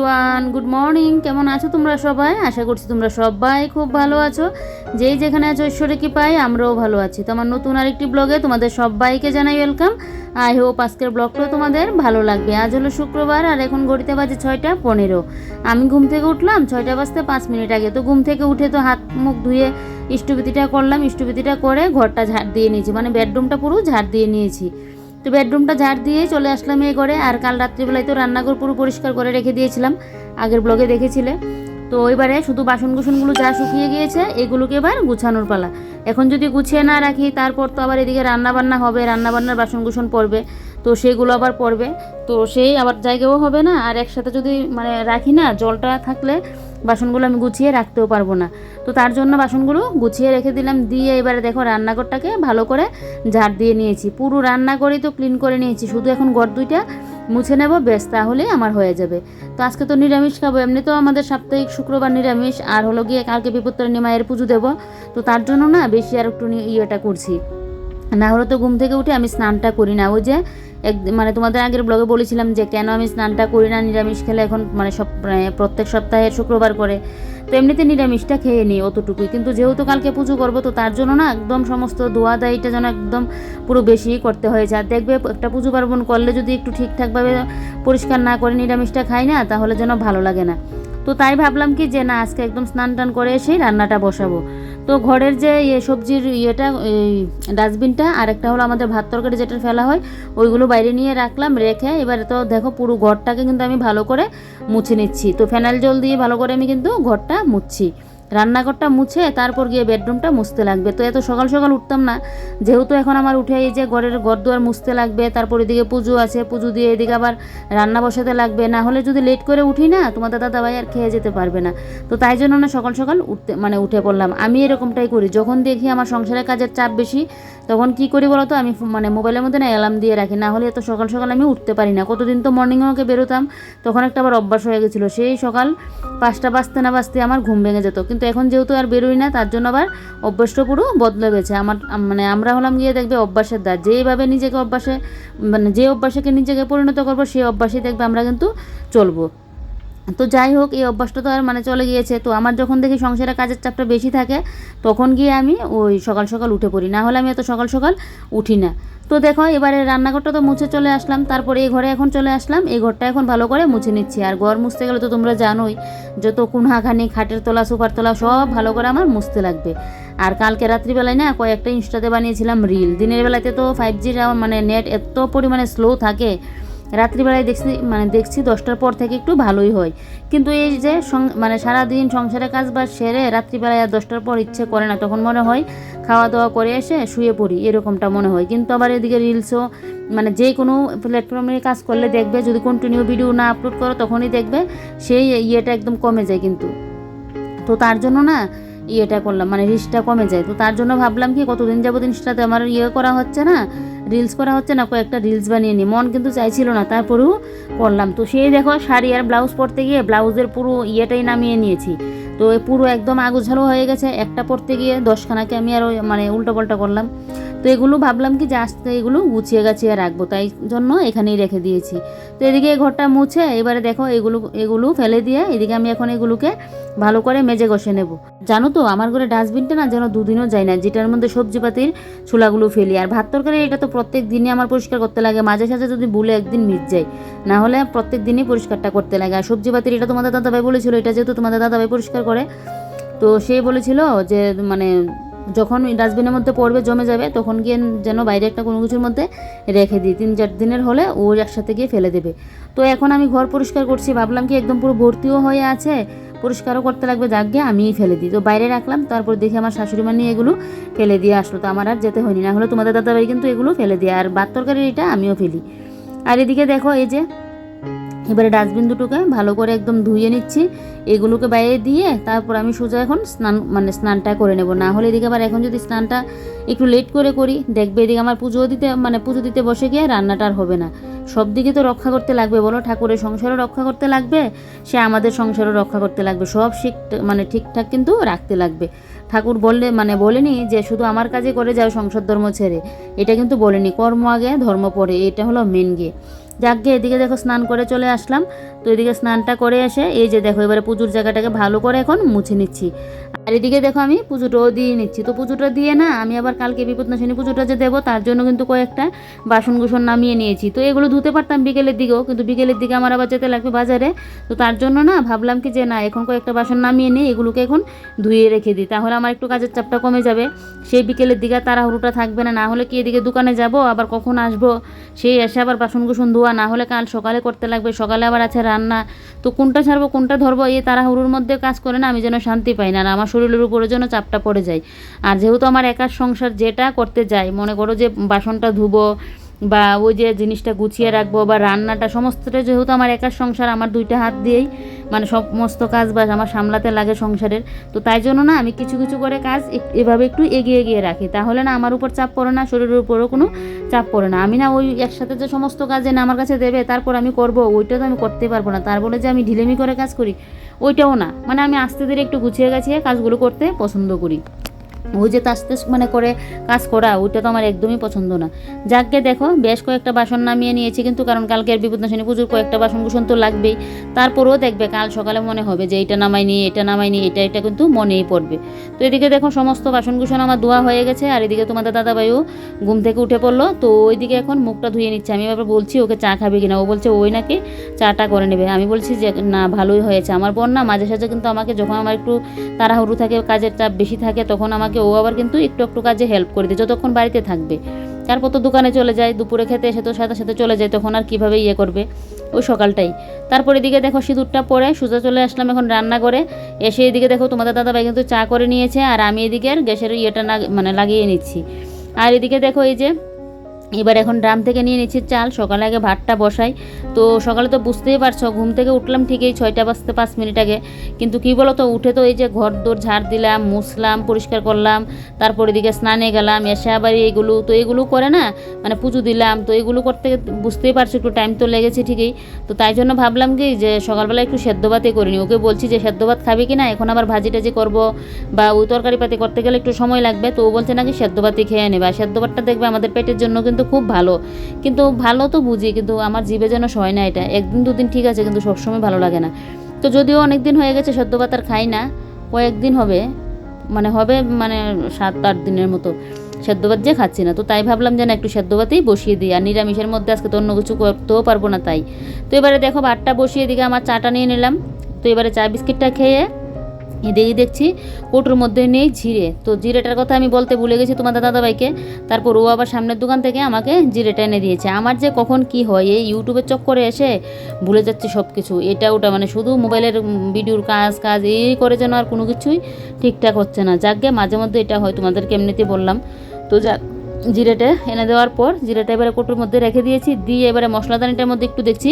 Everyone, good morning. কেমন আছো তোমরা সবাই? আশা করছি তোমরা সবাই খুব ভালো আছো। যেই যেখানে আছো ঈশ্বরে কি পাই, আমরাও ভালো আছি। তো আমার নতুন আরেকটি ব্লগে তোমাদের সবাইকে জানাই ওয়েলকাম। আই হোপ আজকের ব্লগটাও তোমাদের ভালো লাগবে। আজ হলো শুক্রবার আর এখন ঘড়িতে বাজে 6:15। আমি ঘুম থেকে উঠলাম 6টা বাজতে 5 মিনিট আগে। তো ঘুম থেকে উঠে তো হাত মুখ ধুয়ে ইষ্টবিতিটা করলাম। ইষ্টবিতিটা করে ঘরটা ঝাড় দিয়ে নিয়েছি, মানে বেডরুমটা পুরো ঝাড় দিয়ে নিয়েছি। তো বেডরুমটা ঝাড় দিয়ে চলে আসলাম এই ঘরে। আর কাল রাত্রিবেলায় তো রান্নাঘর পুরো পরিষ্কার করে রেখে দিয়েছিলাম, আগের ব্লগে দেখেছিলে। তো এবারে শুধু বাসনকুসনগুলো যা শুকিয়ে গিয়েছে এগুলোকে এবার গুছানোর পালা। এখন যদি গুছিয়ে না রাখি তারপর তো আবার এদিকে রান্নাবান্না হবে, রান্নাবান্নার বাসনকুসন পড়বে, তো সেগুলো আবার পড়বে, তো সেই আবার জায়গাও হবে না। আর একসাথে যদি মানে রাখি না, জলটা থাকলে বাসনগুলো আমি গুছিয়ে রাখতেও পারবো না। তো তার জন্য বাসনগুলো গুছিয়ে রেখে দিলাম। দিয়ে এবারে দেখো রান্নাঘরটাকে ভালো করে ঝাড় দিয়ে নিয়েছি, পুরো রান্নাঘরই তো ক্লিন করে নিয়েছি। শুধু এখন ঘর দুইটা মুছে নেব, বেশ, তাহলেই আমার হয়ে যাবে। তো আজকে তো নিরামিষ খাবো, এমনি তো আমাদের সাপ্তাহিক শুক্রবার নিরামিষ, আর হলো গিয়ে কালকে বিপত্তারিণী মায়ের পুজো দেবো। তো তার জন্য না বেশি আর একটু ইয়েটা করছি। না হলে তো ঘুম থেকে উঠে আমি স্নানটা করি না। ওই যে মানে তোমাদের আগের ব্লগে বলেছিলাম যে কেন আমি স্নানটা করি না নিরামিষ খেলে, এখন মানে প্রত্যেক সপ্তাহে শুক্রবার করে। তো এমনিতে নিরামিষটা খেয়ে নিই অতটুকুই, কিন্তু যেহেতু কালকে পুজো করবো তো তার জন্য না একদম সমস্ত ধোয়া দায়িটা যেন একদম পুরো বেশি করতে হয়েছে। আর দেখবে একটা পুজো পার্বণ করলে যদি একটু ঠিকঠাকভাবে পরিষ্কার না করে নিরামিষটা খাই না, তাহলে যেন ভালো লাগে না। তো তাই ভাবলাম কি যে না, আজকে একদম স্নান টান করে এসেই রান্নাটা বসাবো। তো ঘরের যে সবজির ইয়েটা, ডাস্টবিনটা, আর একটা হলো আমাদের ভাত তরকারি যেটা ফেলা হয়, ওইগুলো বাইরে নিয়ে রাখলাম। রেখে এবারে তো দেখো পুরো ঘরটাকে কিন্তু আমি ভালো করে মুছে নিচ্ছি। তো ফেনাইল জল দিয়ে ভালো করে আমি কিন্তু ঘরটা মুছছি। রান্নাঘরটা মুছে তারপর গিয়ে বেডরুমটা মুছতে লাগবে। তো এত সকাল সকাল উঠতাম না, যেহেতু এখন আমার উঠে এই যে ঘরের ঘর দুয়ার মুছতে লাগবে, তারপর এদিকে পুজো আছে, পুজো দিয়ে এদিকে আবার রান্না বসাতে লাগবে। না হলে যদি লেট করে উঠি না, তোমাদের দাদাভাই আর খেয়ে যেতে পারবে না। তো তাই জন্য না সকাল সকাল উঠে পড়লাম। আমি এরকমটাই করি, যখন দেখি আমার সংসারের কাজের চাপ বেশি তখন কি করি বলো তো, আমি মানে মোবাইলের মধ্যে না অ্যালার্ম দিয়ে রাখি, না হলে এত সকাল সকাল আমি উঠতে পারি না। কতদিন তো মর্নিং ওয়াকে বেরোতাম, তখন একটা আবার অভ্যাস হয়ে গেছিলো, সেই সকাল 5টা বাজতে না বাজতে আমার ঘুম ভেঙে যেত। কিন্তু এখন যেহেতু আর বেরোই না, তার জন্য আবার অভ্যাসটা পুরো বদলে গেছে আমার। মানে আমরা হলাম গিয়ে দেখবে অভ্যাসের দ্বার, যেইভাবে নিজেকে অভ্যাসে মানে যে অভ্যাসকে নিজেকে পরিণত করবো সেই অভ্যাসই দেখবে আমরা কিন্তু চলবো। তো যাই হোক, এই অভ্যাসটা তো আর মানে চলে গিয়েছে। তো আমার যখন দেখি সংসারের কাজের চাপটা বেশি থাকে তখন গিয়ে আমি ওই সকাল সকাল উঠে পড়ি, না হলে আমি এত সকাল সকাল উঠি না। তো দেখো এবারে রান্নাঘরটা তো মুছে চলে আসলাম, তারপরে এই ঘরে এখন চলে আসলাম। এই ঘরটা এখন ভালো করে মুছে নিচ্ছি। আর ঘর মুছতে গেলে তো তোমরা জানোই, যত কোণাখানি খাটের তলা সোফার তলা সব ভালো করে আমার মুছতে লাগবে। আর কালকে রাত্রিবেলায় না কয়েকটা ইনস্টাতে বানিয়েছিলাম রিল। দিনের বেলাতে তো 5G মানে নেট এত পরিমাণে স্লো থাকে, রাত্রিবেলায় দেখছি 10টার পর থেকে একটু ভালোই হয়। কিন্তু এই যে মানে সারাদিন সংসারের কাজ বা সেরে রাত্রিবেলায় আর 10টার পর ইচ্ছে করে না, তখন মনে হয় খাওয়া দাওয়া করে এসে শুয়ে পড়ি, এরকমটা মনে হয়। কিন্তু আবার এদিকে রিলসও মানে যে কোনো প্ল্যাটফর্মে কাজ করলে দেখবে যদি কন্টিনিউ ভিডিও না আপলোড করো তখনই দেখবে সেই ইয়েটা একদম কমে যায় কিন্তু। তো তার জন্য না ইয়েটা করলাম, মানে রিলসটা কমে যায়। তো তার জন্য ভাবলাম কি কতদিন যাবত ইনস্টাতে আমার করা হচ্ছে না, রিলস করা হচ্ছে না, কয়েকটা রিলস বানিয়ে নিই। মন কিন্তু চাইছিল না, তারপরেও করলাম। তো সেই দেখো শাড়ি আর ব্লাউজ পরতে গিয়ে ব্লাউজের পুরো ইয়েটাই নামিয়ে নিয়েছি। তো পুরো একদম আগুঝালো হয়ে গেছে। একটা পরতে গিয়ে 10খানাকে আমি আর মানে উল্টোপাল্টা করলাম। তো এগুলো ভাবলাম কি যে আস্তে এগুলো গুছিয়ে গাছিয়ে রাখবো, তাই জন্য এখানেই রেখে দিয়েছি। তো এদিকে ঘরটা মুছে এবারে দেখো এগুলো ফেলে দিয়ে এদিকে আমি এখন এগুলোকে ভালো করে মেজে ঘষে নেব। জানো তো আমার ঘরে ডাস্টবিনটা না যেন দুদিনও যায় না, যেটার মধ্যে সবজিপাতির ছোলাগুলো ফেলি। আর ভাত তরকারি এটা তো প্রত্যেক দিনই আমার পরিষ্কার করতে লাগে, মাঝে সাঝে যদি ভুলে একদিন মিস যায়, না হলে প্রত্যেক দিনই পরিষ্কারটা করতে লাগে। আর সবজিপাতির এটা তোমাদের দাদাভাই বলেছিল, এটা যেহেতু তোমাদের দাদাভাই পরিষ্কার করে, তো সে বলেছিল যে মানে যখন ডাস্টবিনের মধ্যে পড়বে জমে যাবে তখন গিয়ে যেন বাইরে একটা কোনো কিছুর মধ্যে রেখে দিই, 3-4 দিনের হলে ও একসাথে গিয়ে ফেলে দেবে। তো এখন আমি ঘর পরিষ্কার করছি, ভাবলাম কি একদম পুরো ভর্তিও হয়ে আছে, পরিষ্কারও করতে লাগবে, যাক গিয়ে আমিই ফেলে দিই। তো বাইরে রাখলাম, তারপর দেখি আমার শাশুড়ি মা নিয়ে এগুলো ফেলে দিয়ে আসলো। তো আমার আর যেতে হয়নি, না হলে তোমাদের দাদাভাই কিন্তু এগুলো ফেলে দিয়ে। আর ভাত তরকারির এটা আমিও ফেলি। আর এদিকে দেখো এই যে এবারে ডাস্টবিন দুটোকে ভালো করে একদম ধুয়ে নিচ্ছি, এগুলোকে বাইরে দিয়ে তারপর আমি সোজা এখন স্নানটা করে নেব। না হলে এদিকে আবার এখন যদি স্নানটা একটু লেট করে করি দেখবে এদিকে আমার পুজো দিতে বসে গিয়ে রান্নাটা আর হবে না। সব দিকে তো রক্ষা করতে লাগবে বলো, ঠাকুরের সংসারও রক্ষা করতে লাগবে, সে আমাদের সংসারও রক্ষা করতে লাগবে, সব ঠিকঠাক কিন্তু রাখতে লাগবে। ঠাকুর বলেনি যে শুধু আমার কাজে করে যাও সংসার ধর্ম ছেড়ে, এটা কিন্তু বলেনি, কর্ম আগে ধর্ম পরে, এটা হলো মেন গিয়ে। যাকে এদিকে দেখো স্নান করে চলে আসলাম। তো এদিকে স্নানটা করে এসে এই যে দেখো এবারে পুজোর জায়গাটাকে ভালো করে এখন মুছে নিচ্ছি। আর এদিকে দেখো আমি পুজোটাও দিয়ে নিচ্ছি। তো পুজোটা দিয়ে না আমি আবার কালকে বিপদনাশিনী পুজোটা যে দেবো তার জন্য কিন্তু কয়েকটা বাসন কুসন নামিয়ে নিয়েছি। তো এগুলো ধুতে পারতাম বিকেলের দিকেও, কিন্তু বিকেলের দিকে আমার আবার যেতে লাগবে বাজারে। তো তার জন্য না ভাবলাম কি যে না এখন কয়েকটা বাসন নামিয়ে নিই, এগুলোকে এখন ধুয়ে রেখে দিই, তাহলে আমার একটু কাজের চাপটা কমে যাবে। সেই বিকেলের দিকে তাড়াহুড়োটা থাকবে না, না হলে কি এদিকে দোকানে যাব আবার কখন আসবো, সেই এসে আবার বাসন কুসন ধোয়া, না হলে কাল সকালে করতে লাগবে, সকালে আবার আছে রান্না। তো কোনটা ছাড়বো কোনটা ধরবো এই তাড়াহুড়োর মধ্যে কাজ করে না আমি যেন শান্তি পাই না, আর আমার শরীরের উপরে যেন চাপটা পড়ে যায়। আর যেহেতু আমার একার সংসার, যেটা করতে যাই মনে করো যে বাসনটা ধুবো বা ওই যে জিনিসটা গুছিয়ে রাখবো বা রান্নাটা সমস্তটা যেহেতু আমার একার সংসার, আমার দুইটা হাত দিয়েই মানে সমস্ত কাজ বাজ আমার সামলাতে লাগে সংসারের। তো তাই জন্য না আমি কিছু কিছু করে কাজ এভাবে একটু এগিয়ে এগিয়ে রাখি, তাহলে না আমার উপর চাপ পড়ে না, শরীরের উপরও কোনো চাপ পড়ে না। আমি না ওই একসাথে যে সমস্ত কাজ এনে আমার কাছে দেবে তারপর আমি করব, ওইটা তো আমি করতেই পারবো না। তার বলে যে আমি ঢিলেমি করে কাজ করি ওইটাও না, মানে আমি আস্তে ধীরে একটু গুছিয়ে গাছিয়ে কাজগুলো করতে পছন্দ করি। ওই যে আস্তে মানে করে কাজ করা ওইটা তো আমার একদমই পছন্দ না। যাকে দেখো বেশ কয়েকটা বাসন নামিয়ে নিয়েছি, কিন্তু কারণ কালকের বিপদনাশিনী পুজোর কয়েকটা বাসন কুসন তো লাগবেই। তারপরেও দেখবে কাল সকালে মনে হবে যে এটা নামাইনি এটা নামাইনি, এটা কিন্তু মনেই পড়বে। তো এদিকে দেখো সমস্ত বাসন কুসন আমার ধোয়া হয়ে গেছে, আর এদিকে তোমাদের দাদাভাইও ঘুম থেকে উঠে পড়লো। তো ওইদিকে এখন মুখটা ধুয়ে নিচ্ছে। আমি এবার বলছি ওকে চা খাবে কিনা, ও বলছে ওই নাকি চাটা করে নেবে। আমি বলছি যে না ভালোই হয়েছে। আমার বোন না মাঝে সাঝে কিন্তু আমাকে যখন আমার একটু তাড়াহুড়ো থাকে কাজের চাপ বেশি থাকে তখন আমাকে ও আবার কিন্তু একটু একটু কাজে হেল্প করে দিই যতক্ষণ বাড়িতে থাকবে। তারপর তো দোকানে চলে যায়, দুপুরে খেতে এসে তো সাথে সাথে চলে যায়, তখন আর কীভাবে ইয়ে করবে ওই সকালটাই। তারপর এদিকে দেখো সিঁদুরটা পরে সোজা চলে আসলাম এখন রান্না করে। এসে এদিকে দেখো তোমাদের দাদাভাই কিন্তু চা করে নিয়েছে, আর আমি এদিকে গ্যাসের ইয়েটা মানে লাগিয়ে নিচ্ছি। আর এদিকে দেখো এই যে এবার এখন ড্রাম থেকে নিয়ে নিচ্ছি চাল, সকালে আগে ভাতটা বসাই। তো সকালে তো বুঝতেই পারছো ঘুম থেকে উঠলাম ঠিকই 6টা বাজতে 5 মিনিট আগে, কিন্তু কী বলো তো উঠে তো এই যে ঘর দোর ঝাড় দিলাম, মুছলাম, পরিষ্কার করলাম, তারপর এদিকে স্নানে গেলাম, এসে আবার এইগুলো করে না মানে পুজো দিলাম। তো এগুলো করতে বুঝতেই পারছো একটু টাইম তো লেগেছে ঠিকই। তো তাই জন্য ভাবলাম কি যে সকালবেলা একটু সেদ্ধ ভাতই করিনি। ওকে বলছি যে সেদ্ধ ভাত খাবে কি না, এখন আবার ভাজি টাজি করবো বা ওই তরকারি পাতি করতে গেলে একটু সময় লাগবে। তো ও বলছে নাকি সেদ্ধ ভাতই খেয়ে নেবে, আর সেদ্ধ ভাতটা দেখবে আমাদের পেটের জন্য কিন্তু খুব ভালো। কিন্তু ভালো তো বুঝি, কিন্তু আমার জিভে যেন সয় না এটা। একদিন দুদিন ঠিক আছে, কিন্তু সবসময় ভালো লাগে না। তো যদিও অনেক দিন হয়ে গেছে সেদ্ধ ভাত আর খাই না, কয়েকদিন হবে মানে 7-8 দিনের মতো সেদ্ধ ভাত যে খাচ্ছি না। তো তাই ভাবলাম যে না একটু সেদ্ধ ভাতেই বসিয়ে দিই, আর নিরামিষের মধ্যে আজকে তো অন্য কিছু করতেও পারবো না তাই। তো এবারে দেখো ভাতটা বসিয়ে দিকে আমার চাটা নিয়ে নিলাম। তো এবারে চা বিস্কিটটা খেয়ে এদিকে দেখছি কৌটোর মধ্যে নেই জিরে। তো জিরেটার কথা আমি বলতে ভুলে গেছি তোমাদের দাদাভাইকে। তারপর ও আবার সামনের দোকান থেকে আমাকে জিরেটা এনে দিয়েছে। আমার যে কখন কি হয় এই ইউটিউবের চক্করে এসে ভুলে যাচ্ছে সব কিছু, এটা ওটা মানে শুধু মোবাইলের ভিডিওর কাজ এই করে যেন আর কোনো কিছুই ঠিকঠাক হচ্ছে না। যাক গে মাঝে মধ্যে এটা হয়, তোমাদেরকে এমনিতে বললাম। তো যাক জিরেটা এনে দেওয়ার পর জিরেটা এবারে কৌটোর মধ্যে রেখে দিয়েছি, দিয়ে এবারে মশলাদানিটার মধ্যে একটু দেখছি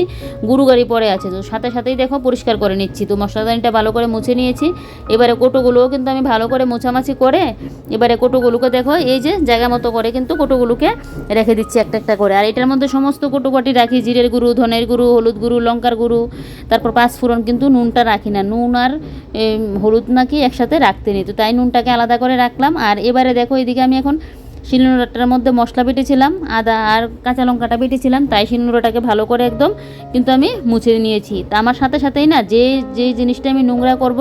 গুঁড়ো গাড়ি পড়ে আছে। তো সাথে সাথেই দেখো পরিষ্কার করে নিচ্ছি। তো মশলাদানিটা ভালো করে মুছে নিয়েছি। এবারে কৌটোগুলোও কিন্তু আমি ভালো করে মোছামাছি করে এবারে কৌটোগুলোকে দেখো এই যে জায়গা মতো করে কিন্তু কৌটোগুলোকে রেখে দিচ্ছি একটা একটা করে। আর এটার মধ্যে সমস্ত কৌটোকাটি রাখি, জিরের গুঁড়ো, ধনের গুঁড়ো, হলুদ গুঁড়ো, লঙ্কার গুঁড়ো, তারপর পাঁচফোড়ন, কিন্তু নুনটা রাখি না। নুন আর হলুদ নাকি একসাথে রাখতে নেই, তো তাই নুনটাকে আলাদা করে রাখলাম। আর এবারে দেখো এদিকে আমি এখন শিলনোড়াটার মধ্যে মশলা বেটেছিলাম, আদা আর কাঁচা লঙ্কাটা বেটেছিলাম, তাই শিলনোড়াটাকে ভালো করে একদম কিন্তু আমি মুছে নিয়েছি। তা আমার সাথে সাথেই না যে জিনিসটা আমি নোংরা করব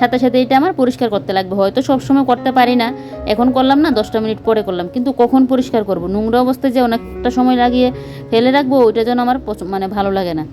সাথে সাথে এটা আমার পরিষ্কার করতে লাগবে। হয়তো সবসময় করতে পারি না, এখন করলাম না 10টা মিনিট পরে করলাম, কিন্তু কখন পরিষ্কার করব নোংরা অবস্থায় যে অনেকটা সময় লাগিয়ে ফেলে রাখবো ওইটা যেন আমার মানে ভালো লাগে না।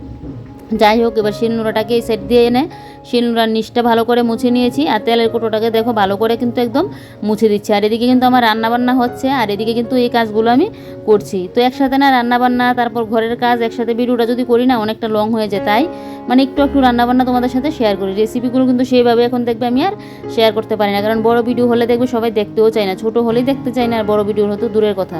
যাই হোক এবার শিলনোড়াটাকে সেট দিয়ে এনে শিলনোড়ার নিচটা ভালো করে মুছে নিয়েছি, আর তেলের কৌটোটাকে দেখো ভালো করে কিন্তু একদম মুছে দিচ্ছি। আর এদিকে কিন্তু আমার রান্নাবান্না হচ্ছে, আর এদিকে কিন্তু এই কাজগুলো আমি করছি। তো একসাথে না রান্নাবান্না তারপর ঘরের কাজ একসাথে ভিডিওটা যদি করি না অনেকটা লং হয়ে যায়, তাই মানে একটু রান্নাবান্না তোমাদের সাথে শেয়ার করি। রেসিপিগুলো কিন্তু সেইভাবে এখন দেখবে আমি আর শেয়ার করতে পারি না, কারণ বড় ভিডিও হলে দেখবে সবাই দেখতেও চায় না, ছোটো হলেই দেখতে চায় না, আর বড় ভিডিও হতো দূরের কথা।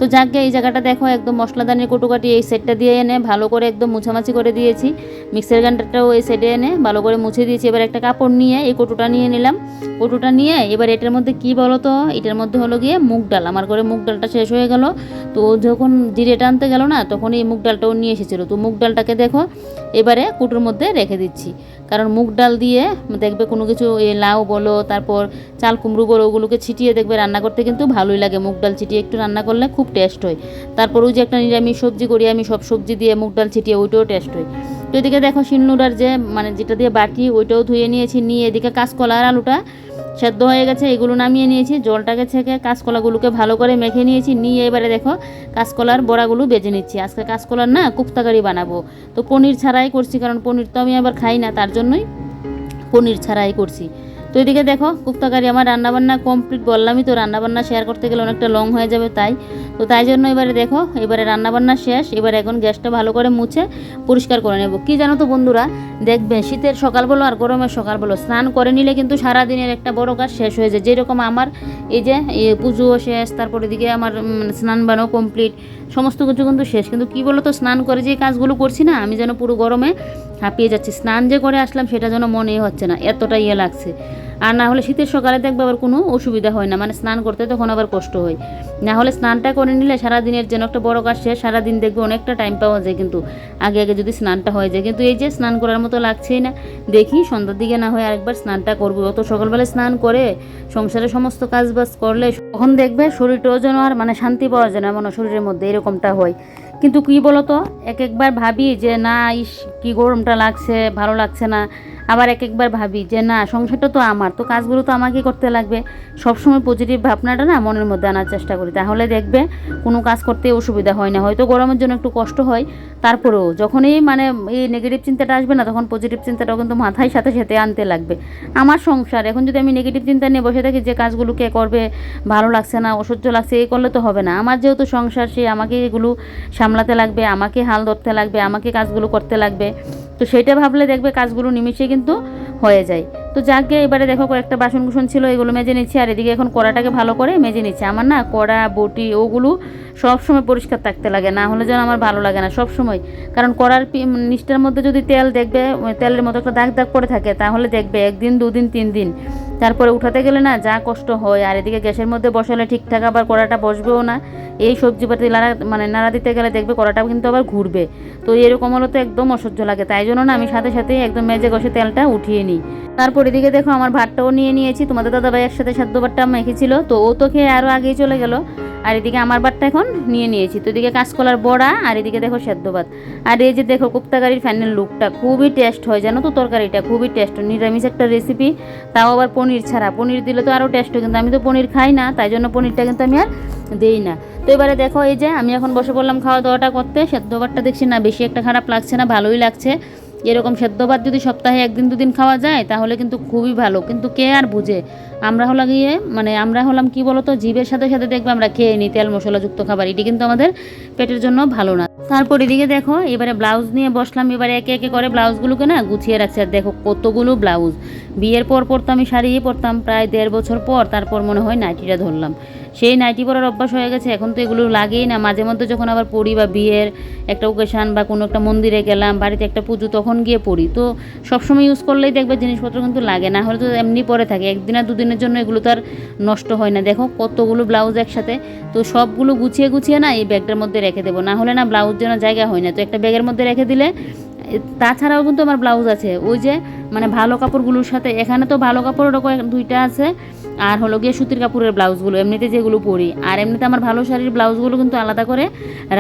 তো যাকে এই জায়গাটা দেখো একদম মশলাদানির কৌটোকাটি এই সেটটা দিয়ে এনে ভালো করে একদম মুছামাছি করে দিয়েছি। মিক্সার গ্রাইন্ডারটাও এই সেটে এনে ভালো করে মুছে দিয়েছি। এবার একটা কাপড় নিয়ে এই কৌটোটা নিয়ে নিলাম। কৌটোটা নিয়ে এবার এটার মধ্যে কি বলো তো, এটার মধ্যে হলো গিয়ে মুগ ডাল। আমার ঘরে মুগ ডালটা শেষ হয়ে গেল, তো যখন জিরেটা আনতে গেল না তখন এই মুগ ডালটাও নিয়ে এসেছিলো। তো মুগ ডালটাকে দেখো এবারে কৌটোর মধ্যে রেখে দিচ্ছি, কারণ মুগ ডাল দিয়ে দেখবে কোনো কিছু লাউ বলো, তারপর চাল কুমড়ো বলো, ওগুলোকে ছিটিয়ে দেখবে রান্না করতে কিন্তু ভালোই লাগে। মুগ ডাল ছিটিয়ে একটু রান্না করলে খুব টেস্ট হয়। তারপর ওই যে একটা নিরামিষ সবজি করি আমি, সব সবজি দিয়ে মুগ ডাল ছিটিয়ে, ওইটাও টেস্ট হয়। তো এদিকে দেখো শিলনোড়ার যে মানে যেটা দিয়ে বাটি, ওইটাও ধুয়ে নিয়েছি। নিয়ে এদিকে কাঁচকলা আর আলুটা সেদ্ধ হয়ে গেছে, এগুলো নামিয়ে নিয়েছি। জলটাকে ছেঁকে কাঁচকলাগুলোকে ভালো করে মেখে নিয়েছি। নিয়ে এবারে দেখো কাঁচকলার বড়াগুলো বেজে নিচ্ছি। আজকে কাঁচকলার না কোপ্তাকারি বানাবো। তো পনির ছাড়াই করছি, কারণ পনির তো আমি আবার খাই না, তার জন্যই পনির ছাড়াই করছি। তো এদিকে দেখো কোপ্তাকারি আমার রান্নাবান্না কমপ্লিট, বললামই তো রান্নাবান্না শেয়ার করতে গেলে অনেকটা লং হয়ে যাবে, তাই জন্য এবারে দেখো এবারে রান্নাবান্না শেষ। এবারে এখন গ্যাসটা ভালো করে মুছে পরিষ্কার করে নেব। কি জানো তো বন্ধুরা, দেখবে শীতের সকাল বলো আর গরমের সকাল বলো, স্নান করে নিলে কিন্তু সারাদিনের একটা বড় কাজ শেষ হয়ে যায়। যেরকম আমার এই যে পুজোও শেষ, তারপর এদিকে আমার স্নান বানাও কমপ্লিট, সমস্ত কিছু কিন্তু শেষ। কিন্তু কি বলো তো, স্নান করে যে কাজগুলো করছি না, আমি যেন পুরো গরমে হাঁপিয়ে যাচ্ছি। স্নান যে করে আসলাম সেটা যেন মনেই হচ্ছে না, এতটা লাগছে। আর না হলে শীতের সকালে দেখবে আবার কোনো অসুবিধা হয় না, মানে স্নান করতে তখন আবার কষ্ট হয়। না হলে স্নানটা করে নিলে সারাদিনের যেন একটা বড় কাজ শেষ। সারাদিন দেখবে অনেকটা টাইম পাওয়া যায় কিন্তু আগে আগে যদি স্নানটা হয়ে যায়। কিন্তু এই যে স্নান করার মতো লাগছেই না। দেখি সন্ধ্যার দিকে না হয় আরেকবার স্নানটা করবো। অত সকালবেলায় স্নান করে সংসারের সমস্ত কাজ বাজ করলে তখন দেখবে শরীরটাও যেন আর মানে শান্তি পাওয়া যায় না, মানে শরীরের মধ্যে এরকমটা হয়। কিন্তু কী বলো তো, একবার ভাবি যে না ইস কী গরমটা লাগছে, ভালো লাগছে না। আবার একবার ভাবি যে না সংসারটা তো আমার, তো কাজগুলো তো আমাকেই করতে লাগবে। সবসময় পজিটিভ ভাবনাটা না মনের মধ্যে আনার চেষ্টা করি, তাহলে দেখবে কোনো কাজ করতে অসুবিধা হয় না। হয়তো গরমের জন্য একটু কষ্ট হয়, তারপরেও যখনই মানে এই নেগেটিভ চিন্তাটা আসবে না, তখন পজিটিভ চিন্তাটাও কিন্তু মাথায় সাথে সাথে আনতে লাগবে। আমার সংসার এখন যদি আমি নেগেটিভ চিন্তা নিয়ে বসে থাকি যে কাজগুলো কে করবে, ভালো লাগছে না, অসহ্য লাগছে, এই করলে তো হবে না। আমার যেহেতু সংসার, সে আমাকে এগুলো সামলাতে লাগবে, আমাকে হাল ধরতে লাগবে, আমাকে কাজগুলো করতে লাগবে। তো সেটা ভাবলে দেখবে কাজগুলো নিমিশে কিন্তু হয়ে যায়। তো যাকে এবারে দেখো কয়েকটা বাসন কুসন ছিল, এগুলো মেজে নিচ্ছি। আর এদিকে এখন কড়াটাকে ভালো করে মেজে নিচ্ছি। আমার না কড়া বটি ওগুলো সব সময় পরিষ্কার থাকতে লাগে, না হলে যেন আমার ভালো লাগে না সব সময়। কারণ কড়ার নিচটার মধ্যে যদি তেল দেখবে, তেলের মতো একটা দাগ দাগ পড়ে থাকে, তাহলে দেখবে 1 দিন 2 দিন 3 দিন তারপরে উঠাতে গেলে না যা কষ্ট হয়। আর এদিকে গ্যাসের মধ্যে বসালে ঠিকঠাক আবার কড়াটা বসবেও না। এই সবজিপাতি নাড়া দিতে গেলে দেখবে কড়াটাও কিন্তু আবার ঘুরবে। তো এরকম হলে তো একদম অসহ্য লাগে, তাই জন্য না আমি সাথে সাথে একদম মেজে ঘষে তেলটা উঠিয়ে নিই। তারপর এদিকে দেখো আমার ভাতটাও নিয়ে নিয়েছি। তোমাদের দাদাভাই একসাথে সেদ্ধ ভাতটা মেখেছিল, তো ও তো খেয়ে আরও আগেই চলে গেল। আর এদিকে আমার ভাতটা এখন নিয়ে নিয়েছি। তো এদিকে কাঁচকলার বড়া, আর এদিকে দেখো সেদ্ধ ভাত। আর এই যে দেখো কোপ্তাকারির ফাইনাল লুকটা খুবই টেস্ট হয়, জানো তো তরকারিটা খুবই টেস্ট। নিরামিষ একটা রেসিপি, তাও আবার পনির ছাড়া। পনির দিলে তো আরও টেস্ট হয়, কিন্তু আমি তো পনির খাই না, তাই জন্য পনিরটা কিন্তু আমি আর দেই না। তো এবারে দেখো এই যে আমি এখন বসে পড়লাম খাওয়া দাওয়াটা করতে। সেদ্ধ ভাতটা দেখছি না বেশি একটা খারাপ লাগছে না, ভালোই লাগছে। এরকম সেদ্ধ ভাত যদি সপ্তাহে 1 দিন 2 দিন খাওয়া যায় তাহলে কিন্তু খুবই ভালো। কিন্তু কে আর বুঝে, আমরা হলাম কি বলতো, জিভের সাথে সাথে দেখবে আমরা খেয়ে নিই তেল মশলাযুক্ত খাবার, এটি কিন্তু আমাদের পেটের জন্য ভালো না। তারপর এদিকে দেখো এবারে ব্লাউজ নিয়ে বসলাম। এবারে একে একে করে ব্লাউজগুলোকে না গুছিয়ে রাখছি। আর দেখো কতগুলো ব্লাউজ। বিয়ের পর তো আমি শাড়িই পরতাম প্রায় 1.5 বছর পর, তারপর মনে হয় নাইটিটা ধরলাম। সেই নাইটি পরার অভ্যাস হয়ে গেছে, এখন তো এগুলো লাগেই না। মাঝে মধ্যে যখন আবার পড়ি, বা বিয়ের একটা ওকেশান বা কোনো একটা মন্দিরে গেলাম, বাড়িতে একটা পুজো, তখন গিয়ে পড়ি। তো সবসময় ইউজ করলেই দেখবে জিনিসপত্র কিন্তু লাগে, না হলে তো এমনি পরে থাকে। 1 দিন আর 2 দিনের জন্য এগুলো তো আর নষ্ট হয় না। দেখো কতগুলো ব্লাউজ একসাথে, তো সবগুলো গুছিয়ে না এই ব্যাগটার মধ্যে রেখে দেবো, না হলে না ব্লাউজ যেন জায়গা হয় না। তো একটা ব্যাগের মধ্যে রেখে দিলে, তাছাড়াও কিন্তু আমার ব্লাউজ আছে ওই যে মানে ভালো কাপড়গুলোর সাথে। এখানে তো ভালো কাপড়ের 2টা আছে, আর হলো গিয়ে সুতির কাপড়ের ব্লাউজগুলো এমনিতে যেগুলো পরি। আর এমনিতে আমার ভালো শাড়ির ব্লাউজগুলো কিন্তু আলাদা করে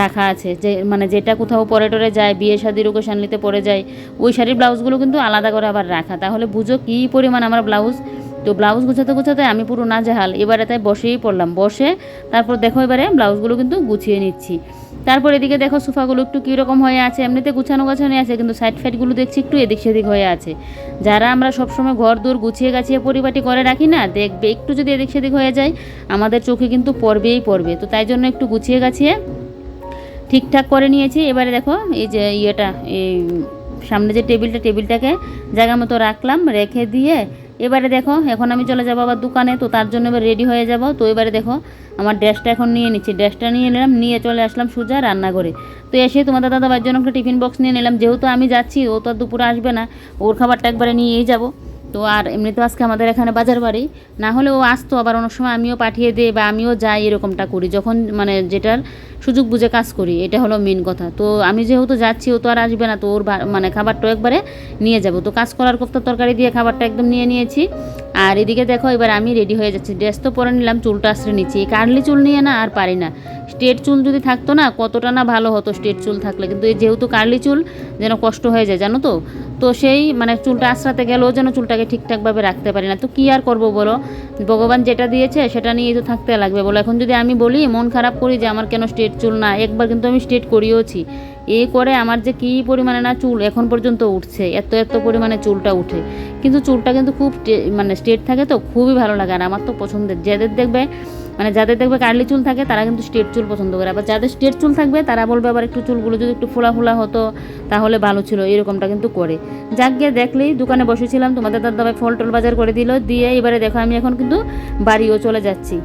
রাখা আছে, যে মানে যেটা কোথাও পরে টরে যায়, বিয়ে শাদির ওকেশন নিতে পরে যায়, ওই শাড়ির ব্লাউজগুলো কিন্তু আলাদা করে আবার রাখা। তাহলে বুঝো কী পরিমাণ আমার ব্লাউজ। তো ব্লাউজ গুছাতে আমি পুরো নাজেহাল। এবারে তাই বসেই পড়লাম, বসে তারপর দেখো এবারে ব্লাউজগুলো কিন্তু গুছিয়ে নিচ্ছি। তারপর এদিকে দেখো সোফাগুলো একটু কীরকম হয়ে আছে, এমনিতে গুছানো আছে, কিন্তু সাইড ফাইডগুলো দেখছি একটু এদিক সেদিক হয়ে আছে। যারা আমরা সবসময় ঘর দূর গুছিয়ে গাছিয়ে পরিপাটি করে রাখি না, দেখবে একটু যদি এদিক সেদিক হয়ে যায় আমাদের চোখে কিন্তু পড়বে। তো তাই জন্য একটু গুছিয়ে গাছিয়ে ঠিকঠাক করে নিয়েছি। এবারে দেখো এই যে এই সামনে যে টেবিলটাকে জায়গা মতো রাখলাম, রেখে দিয়ে এবারে দেখো এখন আমি চলে যাবো আবার দোকানে। তো তার জন্য এবার রেডি হয়ে যাব। তো এবারে দেখো আমার ড্রেসটা এখন নিয়ে নিচ্ছি, ড্রেসটা নিয়ে নিলাম, নিয়ে চলে আসলাম সোজা রান্নাঘরে। তো এসে তোমাদের দাদাভাইয়ের জন্য একটা টিফিন বক্স নিয়ে নিলাম, যেহেতু আমি যাচ্ছি, ও তো দুপুরে আসবে না, ওর খাবারটা একবারে নিয়েই যাব। তো আর এমনিতেও আজকে আমাদের এখানে বাজার বাড়ি, না হলে ও আসতো, আবার অনেক সময় আমিও পাঠিয়ে দিই বা আমিও যাই, এরকমটা করি যখন মানে যেটার সুযোগ বুঝে কাজ করি, এটা হলো মেন কথা। তো আমি যেহেতু যাচ্ছি, ও তো আর আসবে না, তো ওর মানে খাবারটাও একবারে নিয়ে যাব। তো কাজ করার কোফতা তরকারি দিয়ে খাবারটা একদম নিয়ে নিয়েছি। আর এদিকে দেখো এবার আমি রেডি হয়ে যাচ্ছি, ড্রেস তো পরে নিলাম, চুলটা আশ্রে নিচ্ছি। কার্লি চুল নিয়ে না আর পারি না। স্ট্রেট চুল যদি থাকতো না কতটা না ভালো হতো, স্ট্রেট চুল থাকলে, কিন্তু এই যেহেতু কার্লি চুল যেন কষ্ট হয়ে যায় জানো তো। তো সেই মানে চুলটা আশ্রাতে গেলেও যেন চুলটাকে ঠিকঠাকভাবে রাখতে পারি না। তো কী আর করবো বলো, ভগবান যেটা দিয়েছে সেটা নিয়েই তো থাকতে লাগবে বলো। এখন যদি আমি বলি মন খারাপ করি যে আমার কেন স্ট্রেট চুল না, একবার কিন্তু আমি স্ট্রেট করিয়েওছি। এ করে আমার যে কী পরিমাণে না চুল এখন পর্যন্ত উঠছে, এত এত পরিমাণে চুলটা উঠে। কিন্তু চুলটা কিন্তু খুব মানে স্ট্রেট থাকে, তো খুবই ভালো লাগে। আর আমার তো পছন্দের, যাদের দেখবে কার্লি চুল থাকে তারা কিন্তু স্ট্রেট চুল পছন্দ করে, আবার যাদের স্ট্রেট চুল থাকবে তারা বলবে আবার একটু চুলগুলো যদি একটু ফোলা ফোলা হতো তাহলে ভালো ছিল, এরকমটা কিন্তু করে। যাক গিয়ে দেখলেই দোকানে বসেছিলাম, তোমাদের দাদাভাই ফল টল বাজার করে দিল, দিয়ে এবারে দেখো আমি এখন কিন্তু বাড়িও চলে যাচ্ছি।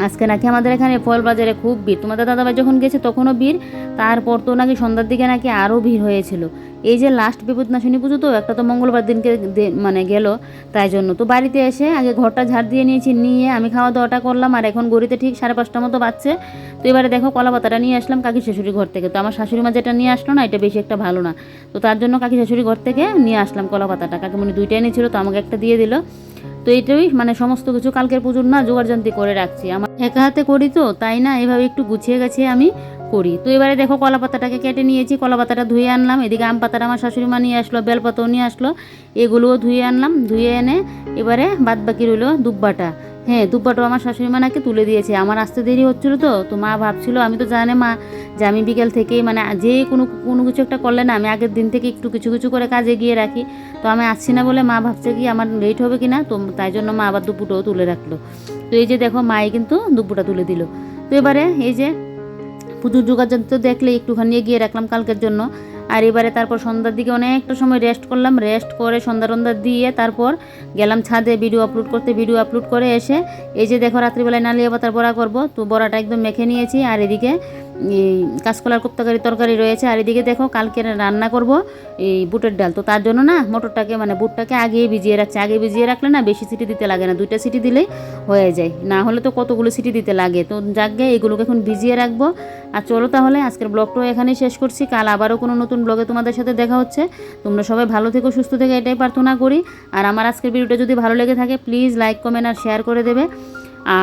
আজকে নাকি আমাদের এখানে ফল বাজারে খুব ভিড়, তোমাদের দাদাভাই যখন গেছে তখনও ভিড়, তারপর তো নাকি সন্ধ্যার দিকে নাকি আরও ভিড় হয়েছিল। এই যে লাস্ট বিপদনাশিনী পুজো, তো একটা তো মঙ্গলবার দিনকে মানে গেল, তাই জন্য তো বাড়িতে এসে আগে ঘরটা ঝাড় দিয়ে নিয়েছি, নিয়ে আমি খাওয়া দাওয়াটা করলাম। আর এখন গড়িতে ঠিক 5:30 মতো বাজছে। তো এবারে দেখো কলা পাতাটা নিয়ে আসলাম কাকি শাশুড়ি ঘর থেকে। তো আমার শাশুড়ি মা যেটা নিয়ে আসলো না, এটা বেশি একটা ভালো না, তো তার জন্য কাকি শাশুড়ি ঘর থেকে নিয়ে আসলাম কলা পাতাটা। কাকিমণি 2টা এনেছিল, তো আমাকে একটা দিয়ে দিল। তো এইটাই মানে সমস্ত কিছু কালকের পুজোর না জোগাড়যন্ত্রী করে রাখছি, আমার একা হাতে করি তো তাই না, এভাবে একটু গুছিয়ে গাছিয়ে আমি করি। তো এবারে দেখো কলা পাতাটাকে কেটে নিয়েছি, কলা পাতাটা ধুয়ে আনলাম। এদিকে আম পাতাটা আমার শাশুড়ি মা নিয়ে আসলো, বেলপাতাও নিয়ে আসলো, এগুলোও ধুয়ে আনলাম। ধুয়ে এনে এবারে বাদ বাকি রইলো দুব্বাটা। হ্যাঁ, দুব্বাটাও আমার শাশুড়ি মা নাকি তুলে দিয়েছে, আমার আসতে দেরি হচ্ছিলো। তো মা ভাবছিল, আমি তো জানে মা যে আমি বিকেল থেকেই মানে যে কোনো কিছু একটা করলে না আমি আগের দিন থেকে একটু কিছু কিছু করে কাজে গিয়ে রাখি। তো আমি আসছি না বলে মা ভাবছে কি আমার লেট হবে কি না, তো তাই জন্য মা আবার দুপুরটাও তুলে রাখলো। তো এই যে দেখো মাই কিন্তু দুপুরটা তুলে দিল। তো এবারে এই যে পুজোর যোগাযন্ত্র দেখলে একটুখানি এগিয়ে রাখলাম কালকের জন্য। আর এবারে তারপর সন্ধ্যার দিকে অনেকটা সময় রেস্ট করলাম, রেস্ট করে সন্ধ্যা দিয়ে তারপর গেলাম ছাদে ভিডিও আপলোড করতে। ভিডিও আপলোড করে এসে এই যে দেখো রাত্রিবেলায় নালিয়া পাতার বড়া করব, তো বড়াটা একদম মেখে নিয়েছি। আর এদিকে এই কাঁচকলার কোপ্তাকারি তরকারি রয়েছে। আর এদিকে দেখো কালকে রান্না করব এই বুটের ডাল, তো তার জন্য না মটরটাকে মানে বুটটাকে আগেই ভিজিয়ে রাখছি। আগে ভিজিয়ে রাখলে না বেশি সিটি দিতে লাগে না, 2টা সিটি দিলেই হয়ে যায়, না হলে তো কতগুলো সিটি দিতে লাগে। তো যাকে এগুলোকে এখন ভিজিয়ে রাখবো। আর চলো তাহলে আজকের ব্লগটাও এখানেই শেষ করছি, কাল আবারও কোনো নতুন ব্লগে তোমাদের সাথে দেখা হচ্ছে। তোমরা সবাই ভালো থেকো, সুস্থ থেকো, এটাই প্রার্থনা করি। আর আমার আজকের ভিডিওটা যদি ভালো লেগে থাকে প্লিজ লাইক কমেন্ট আর শেয়ার করে দেবে।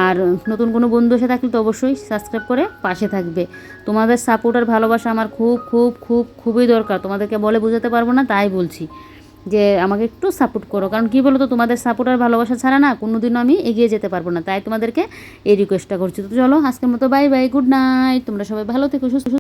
আর নতুন কোনো বন্ধু এসে থাকলে তো অবশ্যই সাবস্ক্রাইব করে পাশে থাকবে। তোমাদের সাপোর্ট আর ভালোবাসা আমার খুব খুব খুব খুবই দরকার, তোমাদেরকে বলে বোঝাতে পারবো না, তাই বলছি যে আমাকে একটু সাপোর্ট করো। কারণ কী বলো তো, তোমাদের সাপোর্ট আর ভালোবাসা ছাড়া না কোনোদিনও আমি এগিয়ে যেতে পারবো না, তাই তোমাদেরকে এই রিকোয়েস্টটা করছি। তো চলো আজকের মতো বাই বাই, গুড নাইট, তোমরা সবাই ভালো থেকো, সুস্থ।